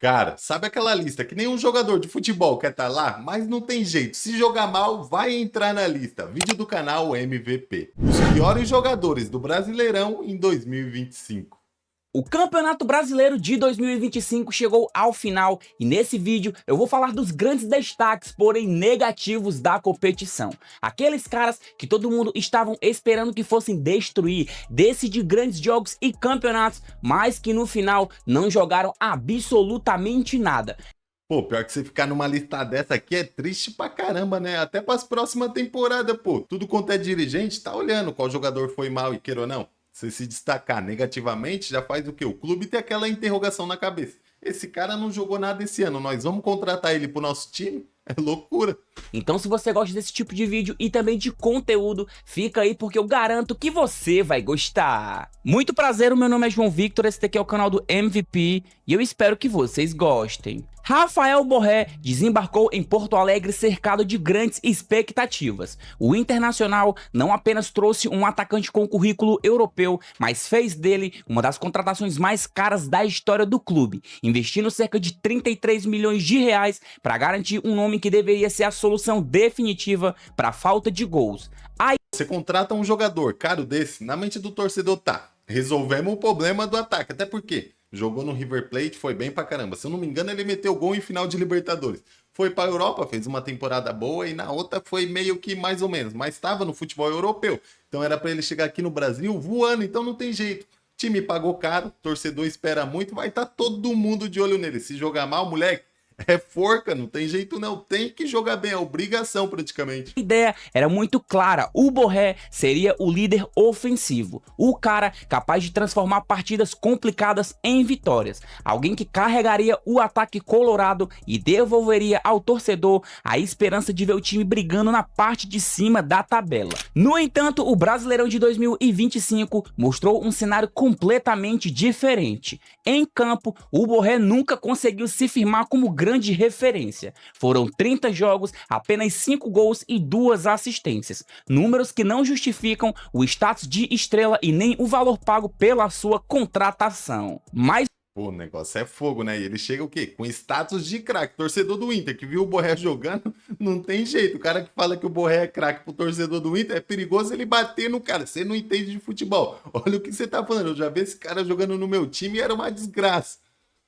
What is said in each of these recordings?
Cara, sabe aquela lista que nenhum jogador de futebol quer estar lá, mas não tem jeito. Se jogar mal, vai entrar na lista. Vídeo do canal MVP. Os piores jogadores do Brasileirão em 2025. O Campeonato Brasileiro de 2025 chegou ao final e nesse vídeo eu vou falar dos grandes destaques, porém negativos da competição. Aqueles caras que todo mundo estavam esperando que fossem destruir, decidir grandes jogos e campeonatos, mas que no final não jogaram absolutamente nada. Pô, pior que você ficar numa lista dessa aqui é triste pra caramba, né? Até pras próximas temporadas, pô. Tudo quanto é dirigente tá olhando qual jogador foi mal e queira ou não. Se se destacar negativamente, já faz o quê? O clube tem aquela interrogação na cabeça. Esse cara não jogou nada esse ano, nós vamos contratar ele pro nosso time? É loucura. Então se você gosta desse tipo de vídeo e também de conteúdo, fica aí porque eu garanto que você vai gostar. Muito prazer, o meu nome é João Victor, esse daqui é o canal do MVP e eu espero que vocês gostem. Rafael Borré desembarcou em Porto Alegre cercado de grandes expectativas. O Internacional não apenas trouxe um atacante com currículo europeu, mas fez dele uma das contratações mais caras da história do clube, investindo cerca de 33 milhões de reais para garantir um nome que deveria ser a solução definitiva para a falta de gols. Você contrata um jogador caro desse, na mente do torcedor tá, resolvemos o problema do ataque, até porque jogou no River Plate, foi bem pra caramba. Se eu não me engano, ele meteu gol em final de Libertadores. Foi pra Europa, fez uma temporada boa e na outra foi meio que mais ou menos, mas estava no futebol europeu. Então era pra ele chegar aqui no Brasil voando, então não tem jeito. Time pagou caro, torcedor espera muito, vai estar todo mundo de olho nele. Se jogar mal, moleque, é forca, não tem jeito não, tem que jogar bem, é obrigação praticamente. A ideia era muito clara, o Borré seria o líder ofensivo, o cara capaz de transformar partidas complicadas em vitórias, alguém que carregaria o ataque colorado e devolveria ao torcedor a esperança de ver o time brigando na parte de cima da tabela. No entanto, o Brasileirão de 2025 mostrou um cenário completamente diferente. Em campo, o Borré nunca conseguiu se firmar como grande referência. Foram 30 jogos, apenas 5 gols e 2 assistências. Números que não justificam o status de estrela e nem o valor pago pela sua contratação. Mas Pô, o negócio é fogo, né? E ele chega o quê? Com status de craque. Torcedor do Inter, que viu o Borré jogando, não tem jeito. O cara que fala que o Borré é craque pro torcedor do Inter, é perigoso ele bater no cara. Você não entende de futebol. Olha o que você tá falando. Eu já vi esse cara jogando no meu time e era uma desgraça.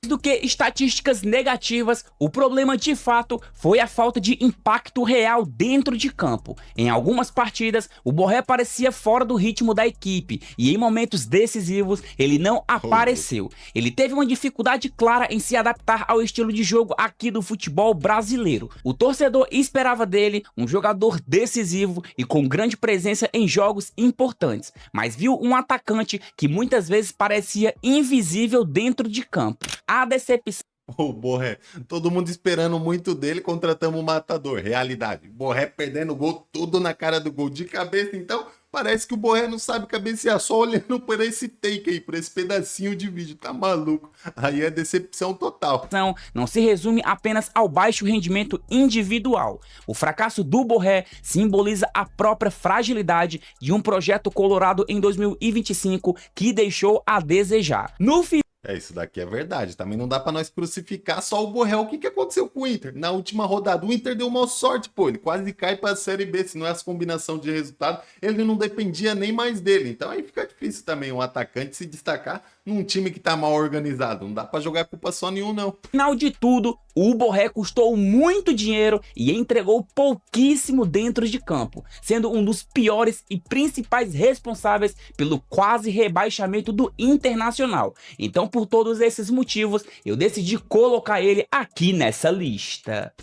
do que estatísticas negativas, o problema de fato foi a falta de impacto real dentro de campo. Em algumas partidas, o Borré parecia fora do ritmo da equipe e em momentos decisivos ele não apareceu. Ele teve uma dificuldade clara em se adaptar ao estilo de jogo aqui do futebol brasileiro. O torcedor esperava dele um jogador decisivo e com grande presença em jogos importantes, mas viu um atacante que muitas vezes parecia invisível dentro de campo. A decepção. O Borré, todo mundo esperando muito dele, contratamos o matador. Realidade, Borré perdendo gol tudo na cara do gol de cabeça, então parece que o Borré não sabe cabecear, só olhando por esse take aí, por esse pedacinho de vídeo, tá maluco? Aí é decepção total. Não se resume apenas ao baixo rendimento individual. O fracasso do Borré simboliza a própria fragilidade de um projeto colorado em 2025 que deixou a desejar. No final, Isso daqui é verdade. Também não dá pra nós crucificar só o Borré. O que que aconteceu com o Inter? Na última rodada, o Inter deu uma sorte, pô. Ele quase cai pra Série B. Se não é essa combinação de resultado, ele não dependia nem mais dele. Então aí fica difícil também um atacante se destacar num time que tá mal organizado. Não dá pra jogar culpa só nenhum, não. final de tudo, o Borré custou muito dinheiro e entregou pouquíssimo dentro de campo, sendo um dos piores e principais responsáveis pelo quase rebaixamento do Internacional. Então, por todos esses motivos, eu decidi colocar ele aqui nessa lista.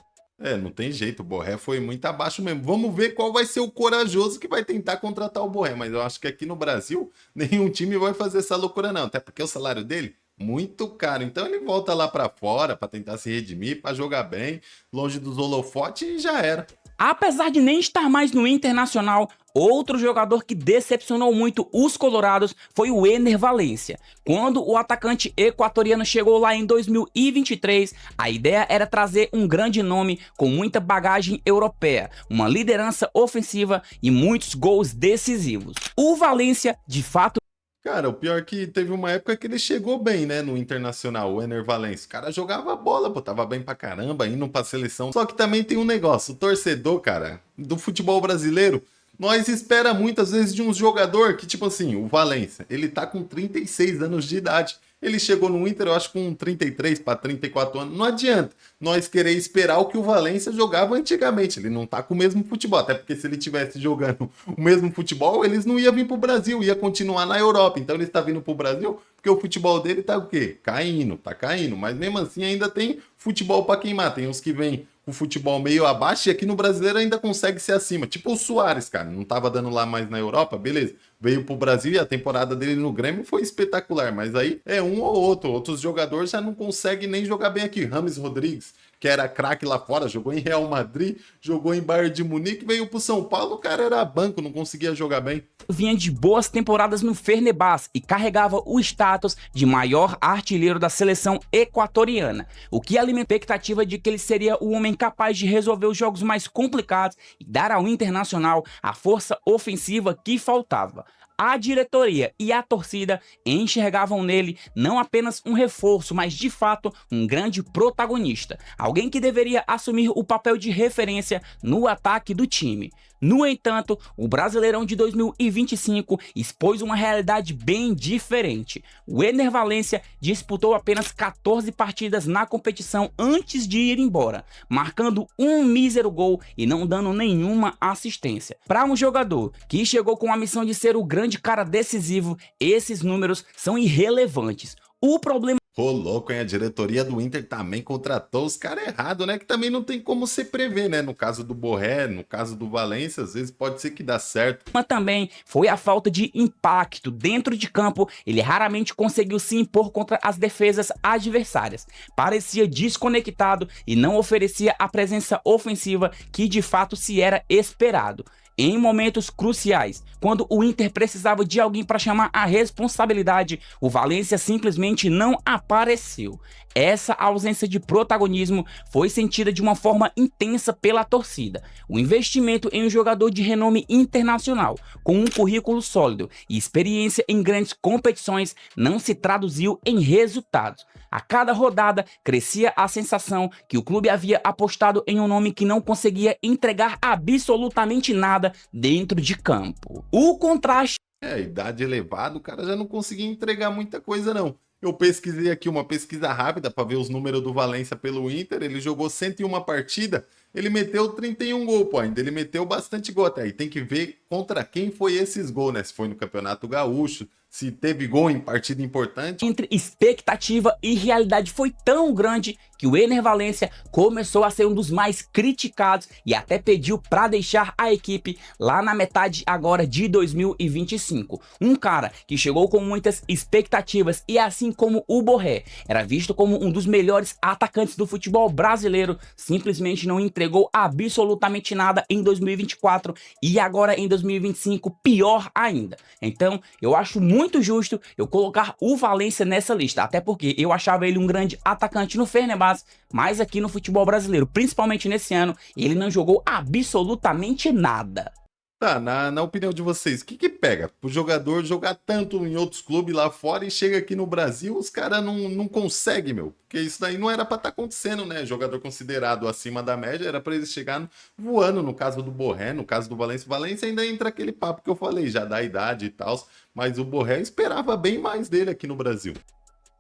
Não tem jeito, o Borré foi muito abaixo mesmo. Vamos ver qual vai ser o corajoso que vai tentar contratar o Borré, mas eu acho que aqui no Brasil nenhum time vai fazer essa loucura não, até porque o salário dele muito caro, então ele volta lá pra fora pra tentar se redimir, pra jogar bem, longe dos holofotes e já era. Apesar de nem estar mais no Internacional, outro jogador que decepcionou muito os colorados foi o Ener Valencia. Quando o atacante equatoriano chegou lá em 2023, a ideia era trazer um grande nome com muita bagagem europeia, uma liderança ofensiva e muitos gols decisivos. O Valencia, de fato, Cara, o pior é que teve uma época que ele chegou bem, né, no Internacional, o Ener Valencia. O cara jogava bola, pô, tava bem pra caramba, indo pra seleção. Só que também tem um negócio, o torcedor, cara, do futebol brasileiro, nós espera muitas vezes de um jogador que, tipo assim, o Valencia, ele tá com 36 anos de idade. Ele chegou no Inter, eu acho, com 33 para 34 anos. Não adianta nós querer esperar o que o Valencia jogava antigamente. Ele não tá com o mesmo futebol. Até porque se ele tivesse jogando o mesmo futebol, eles não iam vir pro Brasil, ia continuar na Europa. Então ele está vindo pro Brasil porque o futebol dele tá o quê? Caindo, tá caindo. Mas mesmo assim ainda tem futebol para queimar. Tem uns que vêm com o futebol meio abaixo e aqui no brasileiro ainda consegue ser acima. Tipo o Suárez, cara. Não tava dando lá mais na Europa, beleza. Veio pro Brasil e a temporada dele no Grêmio foi espetacular. Mas aí é um ou outro. Outros jogadores já não conseguem nem jogar bem aqui. Rames Rodrigues, que era craque lá fora, jogou em Real Madrid, jogou em Bayern de Munique, veio pro São Paulo, o cara era banco, não conseguia jogar bem. Vinha de boas temporadas no Fenerbahçe e carregava o status de maior artilheiro da seleção equatoriana, o que alimenta a expectativa de que ele seria o homem capaz de resolver os jogos mais complicados e dar ao Internacional a força ofensiva que faltava. A diretoria e a torcida enxergavam nele não apenas um reforço, mas de fato um grande protagonista, alguém que deveria assumir o papel de referência no ataque do time. No entanto, o Brasileirão de 2025 expôs uma realidade bem diferente. O Ener Valencia disputou apenas 14 partidas na competição antes de ir embora, marcando um mísero gol e não dando nenhuma assistência. Para um jogador que chegou com a missão de ser o grande cara decisivo, esses números são irrelevantes. O problema Ô, louco, hein? A diretoria do Inter também contratou os caras errados, né? Que também não tem como se prever, né? No caso do Borré, no caso do Valência, às vezes pode ser que dá certo. também foi a falta de impacto dentro de campo. Ele raramente conseguiu se impor contra as defesas adversárias. Parecia desconectado e não oferecia a presença ofensiva que de fato se era esperado. Em momentos cruciais, quando o Inter precisava de alguém para chamar a responsabilidade, o Valencia simplesmente não apareceu. Essa ausência de protagonismo foi sentida de uma forma intensa pela torcida. O investimento em um jogador de renome internacional, com um currículo sólido e experiência em grandes competições, não se traduziu em resultados. A cada rodada, crescia a sensação que o clube havia apostado em um nome que não conseguia entregar absolutamente nada dentro de campo. O contraste É, idade elevada, o cara já não conseguia entregar muita coisa, não. Eu pesquisei aqui uma pesquisa rápida para ver os números do Valência pelo Inter. Ele jogou 101 partida, ele meteu 31 gols, pô. Ainda ele meteu bastante gol até. E tem que ver contra quem foi esses gols, né? Se foi no Campeonato Gaúcho, se teve gol em partida importante. entre expectativa e realidade foi tão grande que o Ener Valencia começou a ser um dos mais criticados e até pediu para deixar a equipe lá na metade agora de 2025. Um cara que chegou com muitas expectativas e assim como o Borré era visto como um dos melhores atacantes do futebol brasileiro, simplesmente não entregou absolutamente nada em 2024 e agora em 2025 pior ainda. Então eu acho muito justo eu colocar o Valencia nessa lista, até porque eu achava ele um grande atacante no Fenerbahçe, mas aqui no futebol brasileiro, principalmente nesse ano, ele não jogou absolutamente nada. Tá, na opinião de vocês, o que que pega? O jogador jogar tanto em outros clubes lá fora e chega aqui no Brasil, os caras não conseguem, meu. Porque isso daí não era pra estar acontecendo, né? Jogador considerado acima da média, era pra eles chegar voando, no caso do Borré, no caso do Valência. O Valência ainda entra aquele papo que eu falei, já da idade e tal, mas o Borré esperava bem mais dele aqui no Brasil.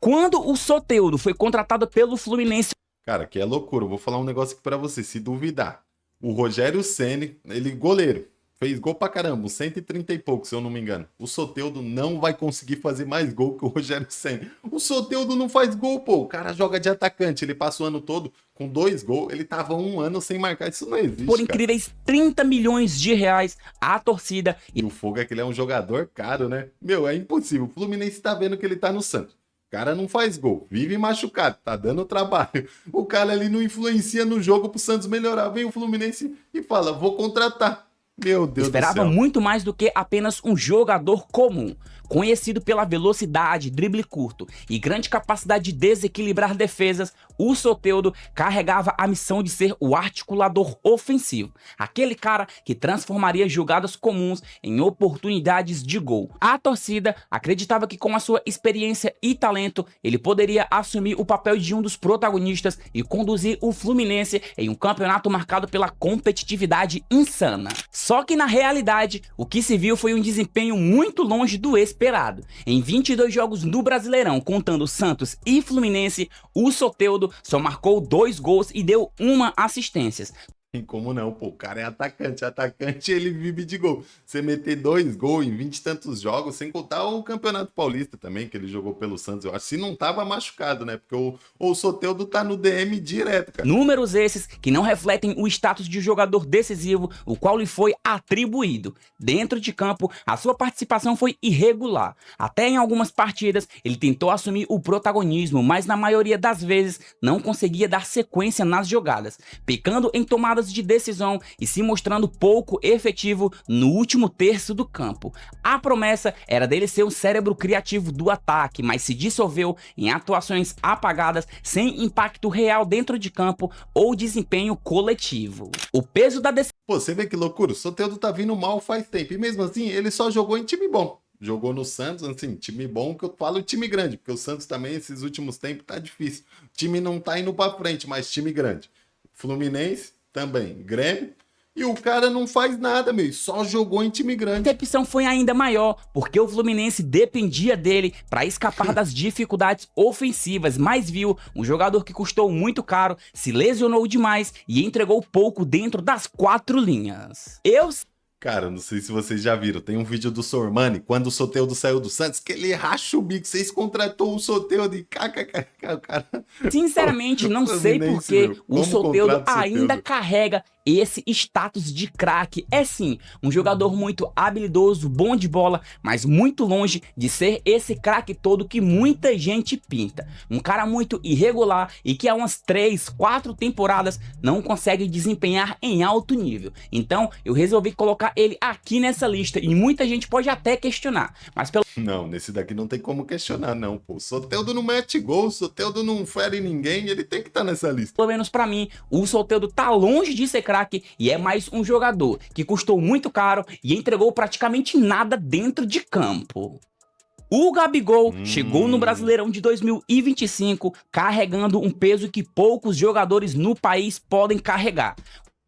Quando o Soteldo foi contratado pelo Fluminense, Cara, que é loucura. Eu vou falar um negócio aqui pra você, se duvidar. O Rogério Ceni, ele goleiro, fez gol pra caramba, uns 130 e pouco, se eu não me engano. O Soteldo não vai conseguir fazer mais gol que o Rogério Ceni. O Soteldo não faz gol, pô. O cara joga de atacante, ele passa o ano todo com 2 gols. Ele tava um ano sem marcar. Isso não existe, por cara. incríveis 30 milhões de reais, a torcida E o fogo é que ele é um jogador caro, né? Meu, é impossível. O Fluminense tá vendo que ele tá no Santos. O cara não faz gol, vive machucado, tá dando trabalho. O cara ali não influencia no jogo pro Santos melhorar. Vem o Fluminense e fala: vou contratar. Meu Deus do Esperava céu. muito mais do que apenas um jogador comum. Conhecido pela velocidade, drible curto e grande capacidade de desequilibrar defesas, o Soteldo carregava a missão de ser o articulador ofensivo, aquele cara que transformaria jogadas comuns em oportunidades de gol. A torcida acreditava que com a sua experiência e talento, ele poderia assumir o papel de um dos protagonistas e conduzir o Fluminense em um campeonato marcado pela competitividade insana. Só que na realidade, o que se viu foi um desempenho muito longe do esperado. Em 22 jogos no Brasileirão, contando Santos e Fluminense, o Soteldo só marcou 2 gols e deu 1 assistência. Tem como não, pô, o cara é atacante, atacante ele vive de gol. Você meter 2 gols em 20 e tantos jogos, sem contar o Campeonato Paulista também, que ele jogou pelo Santos, eu acho, se não tava machucado, né, porque o Soteldo tá no DM direto, cara. Números esses que não refletem o status de jogador decisivo, o qual lhe foi atribuído. Dentro de campo, a sua participação foi irregular. Até em algumas partidas, ele tentou assumir o protagonismo, mas na maioria das vezes não conseguia dar sequência nas jogadas, pecando em tomadas de decisão e se mostrando pouco efetivo no último terço do campo. A promessa era dele ser o cérebro criativo do ataque, mas se dissolveu em atuações apagadas, sem impacto real dentro de campo ou desempenho coletivo. O peso da decisão. Pô, você vê que loucura, o Soteldo tá vindo mal faz tempo, e mesmo assim ele só jogou em time bom. Jogou no Santos, assim, time bom, que eu falo time grande, porque o Santos também, esses últimos tempos, tá difícil. O time não tá indo pra frente, mas time grande. Fluminense, também. Grêmio. E o cara não faz nada, meu. Só jogou em time grande. A decepção foi ainda maior, porque o Fluminense dependia dele para escapar das dificuldades ofensivas, mas viu um jogador que custou muito caro, se lesionou demais e entregou pouco dentro das 4 linhas. Cara, não sei se vocês já viram. Tem um vídeo do Sormani, quando o Soteldo saiu do Santos, que ele racha o bico. Vocês contratou o Soteldo e o cara... Sinceramente, não sei porque o Soteldo ainda carrega esse status de craque. É sim, um jogador muito habilidoso, bom de bola, mas muito longe de ser esse craque todo que muita gente pinta. Um cara muito irregular e que há umas 3, 4 temporadas não consegue desempenhar em alto nível. Então, eu resolvi colocar ele aqui nessa lista e muita gente pode até questionar, mas pelo... Não, nesse daqui não tem como questionar não, pô. O Soteldo não mete gol, o Soteldo não fere ninguém, ele tem que estar nessa lista. Pelo menos pra mim, o Soteldo tá longe de ser craque e é mais um jogador que custou muito caro e entregou praticamente nada dentro de campo. O Gabigol chegou no Brasileirão de 2025 carregando um peso que poucos jogadores no país podem carregar.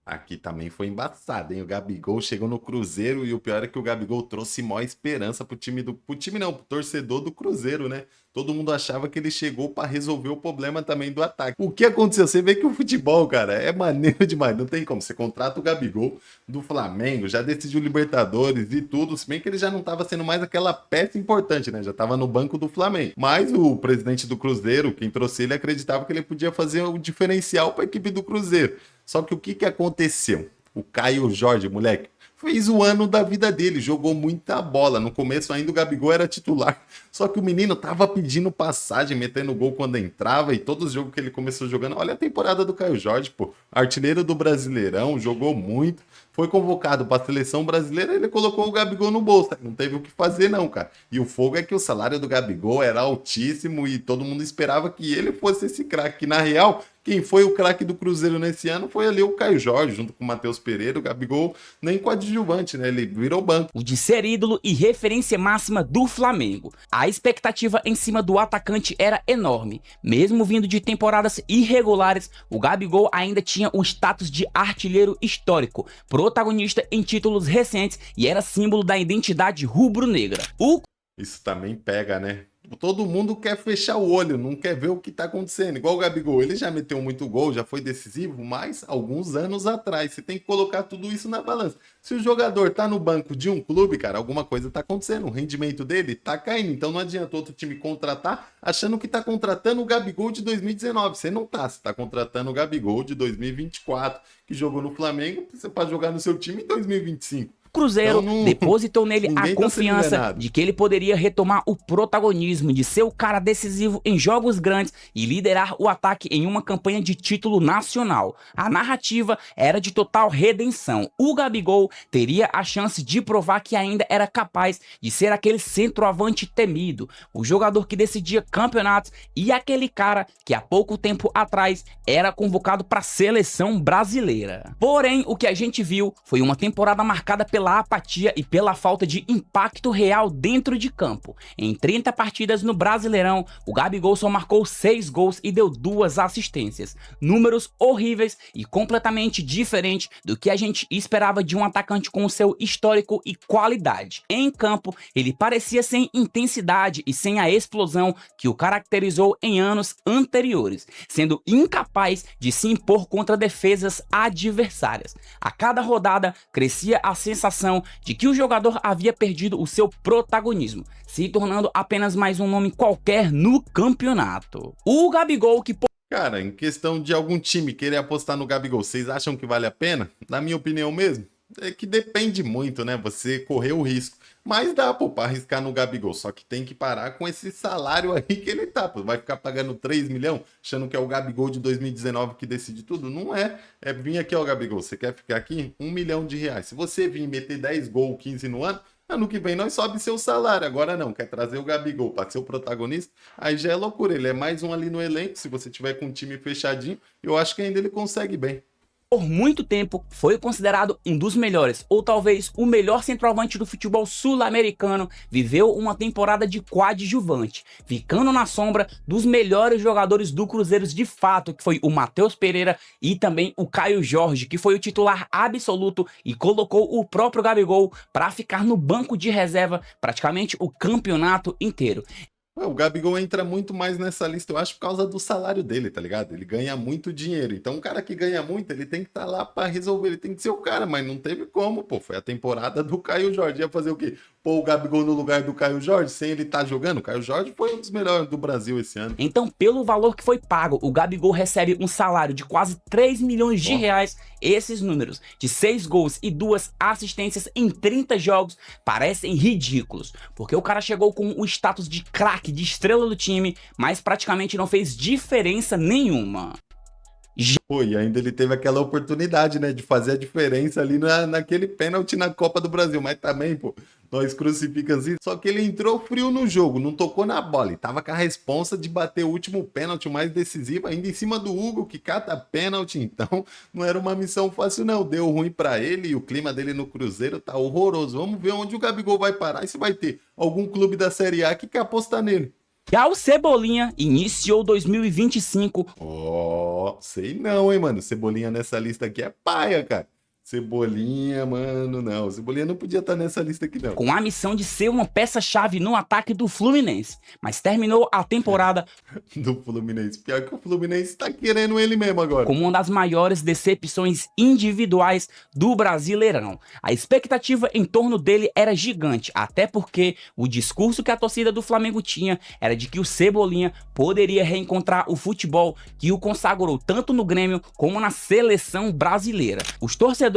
Aqui também foi embaçado, hein? O Gabigol chegou no Cruzeiro e o pior é que o Gabigol trouxe maior esperança pro time pro torcedor do Cruzeiro, né? Todo mundo achava que ele chegou pra resolver o problema também do ataque. O que aconteceu? Você vê que o futebol, cara, é maneiro demais. Não tem como. Você contrata o Gabigol do Flamengo, já decidiu Libertadores e tudo, se bem que ele já não tava sendo mais aquela peça importante, né? Já tava no banco do Flamengo. Mas o presidente do Cruzeiro, quem trouxe ele, acreditava que ele podia fazer o diferencial pra equipe do Cruzeiro. Só que o que aconteceu? O Caio Jorge, moleque, fez o ano da vida dele, jogou muita bola. No começo ainda o Gabigol era titular, só que o menino tava pedindo passagem, metendo gol quando entrava, e todos os jogos que ele começou jogando, olha a temporada do Caio Jorge, pô, artilheiro do Brasileirão, jogou muito, foi convocado para a seleção brasileira, ele colocou o Gabigol no bolso, não teve o que fazer não, cara. E o fogo é que o salário do Gabigol era altíssimo e todo mundo esperava que ele fosse esse craque, que na real... Quem foi o craque do Cruzeiro nesse ano foi ali o Caio Jorge, junto com o Matheus Pereira, o Gabigol, nem coadjuvante, né? Ele virou banco. O de ser ídolo e referência máxima do Flamengo. A expectativa em cima do atacante era enorme. Mesmo vindo de temporadas irregulares, o Gabigol ainda tinha o status de artilheiro histórico, protagonista em títulos recentes e era símbolo da identidade rubro-negra. Isso também pega, né? Todo mundo quer fechar o olho, não quer ver o que tá acontecendo. Igual o Gabigol, ele já meteu muito gol, já foi decisivo, mas alguns anos atrás. Você tem que colocar tudo isso na balança. Se o jogador tá no banco de um clube, cara, alguma coisa tá acontecendo. O rendimento dele tá caindo. Então não adianta outro time contratar achando que tá contratando o Gabigol de 2019. Você não tá. Você tá contratando o Gabigol de 2024, que jogou no Flamengo, você pode jogar no seu time em 2025. Cruzeiro Então não- depositou nele a ninguém tá sendo confiança enganado. de que ele poderia retomar o protagonismo, de ser o cara decisivo em jogos grandes e liderar o ataque em uma campanha de título nacional. A narrativa era de total redenção. O Gabigol teria a chance de provar que ainda era capaz de ser aquele centroavante temido, o jogador que decidia campeonatos e aquele cara que há pouco tempo atrás era convocado para a seleção brasileira. Porém, o que a gente viu foi uma temporada marcada pela apatia e pela falta de impacto real dentro de campo. Em 30 partidas no Brasileirão, o Gabigol só marcou 6 gols e deu 2 assistências. Números horríveis e completamente diferentes do que a gente esperava de um atacante com o seu histórico e qualidade. Em campo, ele parecia sem intensidade e sem a explosão que o caracterizou em anos anteriores, sendo incapaz de se impor contra defesas adversárias. A cada rodada, crescia a sensação de que o jogador havia perdido o seu protagonismo, se tornando apenas mais um nome qualquer no campeonato. O Gabigol, que Cara, em questão de algum time querer apostar no Gabigol, vocês acham que vale a pena? Na minha opinião mesmo, é que depende muito, né? Você correr o risco. Mas dá, pô, pra arriscar no Gabigol. Só que tem que parar com esse salário aí que ele tá, pô. Vai ficar pagando 3 milhões, achando que é o Gabigol de 2019 que decide tudo? Não é. É vir aqui, ó, Gabigol, você quer ficar aqui? R$ 1 milhão. Se você vir meter 10 gols, 15 no ano que vem nós sobe seu salário. Agora não, quer trazer o Gabigol para ser o protagonista? Aí já é loucura. Ele é mais um ali no elenco. Se você tiver com um time fechadinho, eu acho que ainda ele consegue bem. por muito tempo foi considerado um dos melhores, ou talvez o melhor centroavante do futebol sul-americano, viveu uma temporada de coadjuvante, ficando na sombra dos melhores jogadores do Cruzeiro de fato, que foi o Matheus Pereira e também o Caio Jorge, que foi o titular absoluto e colocou o próprio Gabigol para ficar no banco de reserva praticamente o campeonato inteiro. O Gabigol entra muito mais nessa lista, eu acho, por causa do salário dele, tá ligado? Ele ganha muito dinheiro. Então, um cara que ganha muito, ele tem que estar lá pra resolver, ele tem que ser o cara, mas não teve como, pô. Foi a temporada do Caio Jorge. Ia fazer o quê? Pôr o Gabigol no lugar do Caio Jorge, sem ele estar jogando? O Caio Jorge foi um dos melhores do Brasil esse ano. Então, pelo valor que foi pago, o Gabigol recebe um salário de quase 3 milhões de reais. Esses números de 6 gols e 2 assistências em 30 jogos parecem ridículos, porque o cara chegou com o status de craque, de estrela do time, mas praticamente não fez diferença nenhuma. Pô, e ainda ele teve aquela oportunidade, né, de fazer a diferença ali naquele pênalti na Copa do Brasil, mas também, pô, nós crucificamos isso. Só que ele entrou frio no jogo, não tocou na bola, e tava com a responsa de bater o último pênalti, o mais decisivo, ainda em cima do Hugo, que cata pênalti, então não era uma missão fácil não, deu ruim pra ele, e o clima dele no Cruzeiro tá horroroso. Vamos ver onde o Gabigol vai parar, e se vai ter algum clube da Série A que quer apostar nele. Já o Cebolinha iniciou 2025. Ó, sei não, hein, mano. Cebolinha nessa lista aqui é paia, cara. Cebolinha, mano, não. Cebolinha não podia estar nessa lista aqui, não. Com a missão de ser uma peça-chave no ataque do Fluminense, mas terminou a temporada Do Fluminense. Pior que o Fluminense tá querendo ele mesmo agora. como uma das maiores decepções individuais do Brasileirão. A expectativa em torno dele era gigante, até porque o discurso que a torcida do Flamengo tinha era de que o Cebolinha poderia reencontrar o futebol que o consagrou tanto no Grêmio como na seleção brasileira. Os torcedores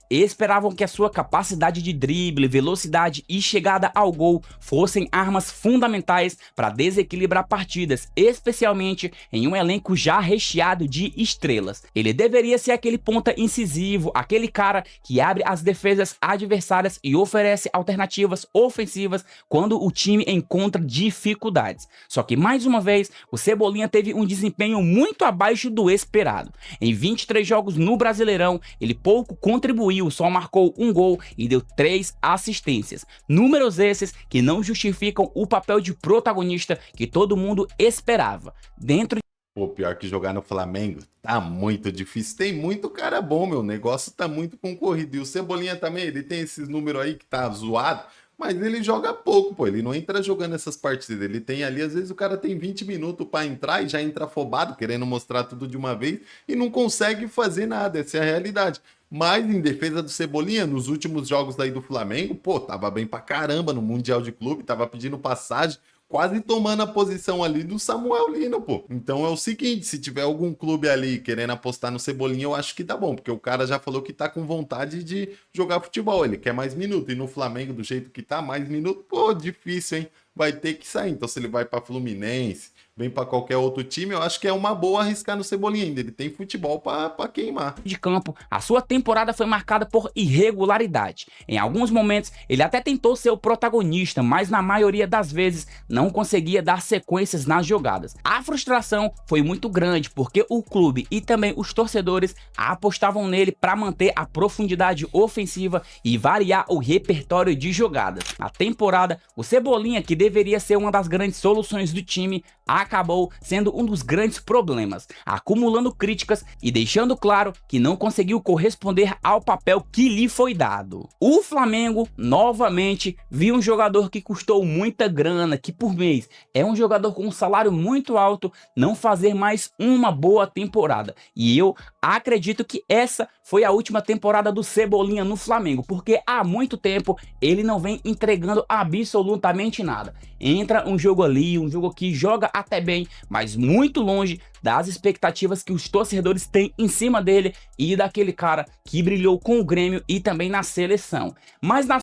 esperavam que a sua capacidade de drible, velocidade e chegada ao gol fossem armas fundamentais para desequilibrar partidas, especialmente em um elenco já recheado de estrelas. Ele deveria ser aquele ponta incisivo, aquele cara que abre as defesas adversárias e oferece alternativas ofensivas quando o time encontra dificuldades. Só que mais uma vez, o Cebolinha teve um desempenho muito abaixo do esperado. Em 23 jogos no Brasileirão, ele pouco contribuiu, só marcou um gol e deu 3 assistências. Números esses que não justificam o papel de protagonista que todo mundo esperava. Dentro Pô, pior que jogar no Flamengo tá muito difícil. Tem muito cara bom, meu. O negócio tá muito concorrido. E o Cebolinha também, ele tem esses números aí que tá zoado, mas ele joga pouco, pô. Ele não entra jogando essas partidas. Ele tem ali, às vezes o cara tem 20 minutos pra entrar e já entra afobado, querendo mostrar tudo de uma vez e não consegue fazer nada. Essa é a realidade. Mas em defesa do Cebolinha, nos últimos jogos daí do Flamengo, pô, tava bem pra caramba no Mundial de Clube, tava pedindo passagem. quase tomando a posição ali do Samuel Lino, pô. Então é o seguinte, se tiver algum clube ali querendo apostar no Cebolinha, eu acho que tá bom, porque o cara já falou que tá com vontade de jogar futebol, ele quer mais minuto, e no Flamengo, do jeito que tá, mais minuto, pô, difícil, hein? Vai ter que sair. Então se ele vai pra Fluminense, vem pra qualquer outro time, eu acho que é uma boa arriscar no Cebolinha ainda, ele tem futebol pra queimar. De campo, a sua temporada foi marcada por irregularidade. Em alguns momentos, ele até tentou ser o protagonista, mas na maioria das vezes não conseguia dar sequências nas jogadas. A frustração foi muito grande porque o clube e também os torcedores apostavam nele para manter a profundidade ofensiva e variar o repertório de jogadas. Na temporada, o Cebolinha, que deveria ser uma das grandes soluções do time, acabou sendo um dos grandes problemas, acumulando críticas e deixando claro que não conseguiu corresponder ao papel que lhe foi dado. O Flamengo, novamente, viu um jogador que custou muita grana, que por mês é um jogador com um salário muito alto, não fazer mais uma boa temporada. E eu acredito que essa foi a última temporada do Cebolinha no Flamengo, porque há muito tempo ele não vem entregando absolutamente nada. Entra um jogo ali, um jogo que joga até bem, mas muito longe das expectativas que os torcedores têm em cima dele e daquele cara que brilhou com o Grêmio e também na seleção. Mas na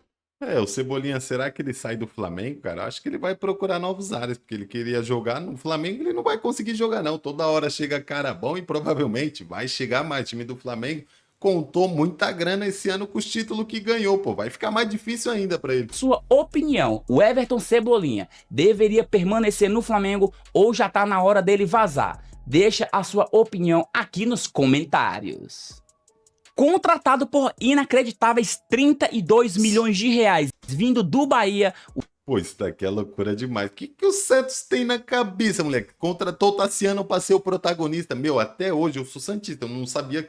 O Cebolinha, será que ele sai do Flamengo, cara? Acho que ele vai procurar novos áreas, porque ele queria jogar no Flamengo, ele não vai conseguir jogar não. Toda hora chega cara bom e provavelmente vai chegar mais. O time do Flamengo contou muita grana esse ano com os títulos que ganhou, pô. Vai ficar mais difícil ainda pra ele. sua opinião, o Everton Cebolinha deveria permanecer no Flamengo ou já tá na hora dele vazar? Deixa a sua opinião aqui nos comentários. Contratado por inacreditáveis 32 milhões de reais, vindo do Bahia, Pô, isso daqui é loucura demais. O que o Santos tem na cabeça, moleque? Contratou o Tassiano pra ser o protagonista. Meu, até hoje eu sou santista. Eu não sabia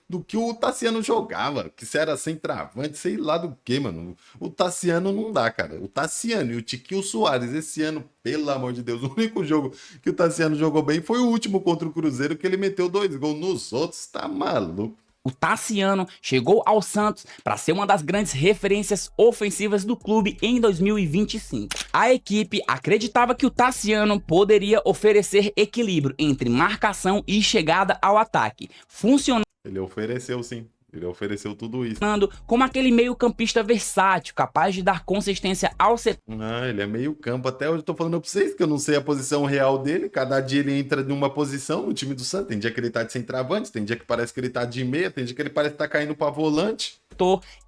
do que o Tassiano jogava. Que se era centroavante, sei lá do que, mano. O Tassiano não dá, cara. O Tassiano e o Tiquinho Soares, esse ano, pelo amor de Deus, o único jogo que o Tassiano jogou bem foi o último contra o Cruzeiro, que ele meteu 2 gols. Nos outros, tá maluco. o Tassiano chegou ao Santos para ser uma das grandes referências ofensivas do clube em 2025. A equipe acreditava que o Tassiano poderia oferecer equilíbrio entre marcação e chegada ao ataque, funcionando Ele ofereceu, sim. Ele ofereceu tudo isso. como aquele meio-campista versátil, capaz de dar consistência ao setor. Ah, ele é meio campo. Até hoje eu tô falando pra vocês que eu não sei a posição real dele. Cada dia ele entra de uma posição no time do Santos. Tem dia que ele tá de centroavante, tem dia que parece que ele tá de meia, tem dia que ele parece que tá caindo pra volante.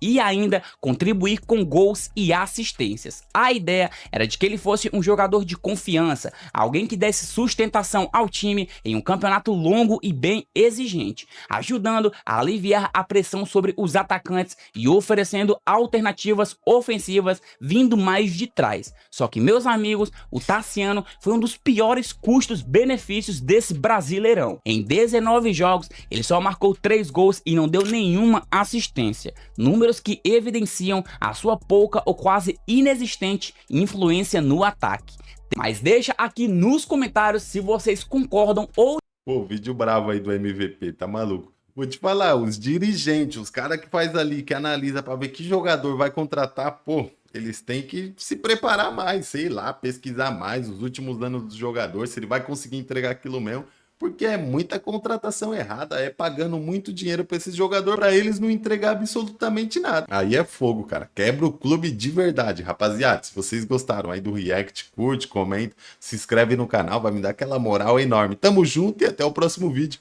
E ainda contribuir com gols e assistências. A ideia era de que ele fosse um jogador de confiança, alguém que desse sustentação ao time em um campeonato longo e bem exigente, ajudando a aliviar a pressão sobre os atacantes e oferecendo alternativas ofensivas vindo mais de trás. Só que, meus amigos, o Tassiano foi um dos piores custos-benefícios desse Brasileirão. Em 19 jogos, ele só marcou 3 gols e não deu nenhuma assistência. Números que evidenciam a sua pouca ou quase inexistente influência no ataque. Mas deixa aqui nos comentários se vocês concordam ou Pô, vídeo bravo aí do MVP, tá maluco? Vou te falar, os dirigentes, os caras que faz ali, que analisa pra ver que jogador vai contratar, pô, eles têm que se preparar mais, sei lá, pesquisar mais os últimos anos do jogador, se ele vai conseguir entregar aquilo mesmo. Porque é muita contratação errada, é pagando muito dinheiro pra esses jogadores pra eles não entregar absolutamente nada. Aí é fogo, cara. Quebra o clube de verdade, rapaziada. Se vocês gostaram aí do react, curte, comenta, se inscreve no canal, vai me dar aquela moral enorme. Tamo junto e até o próximo vídeo.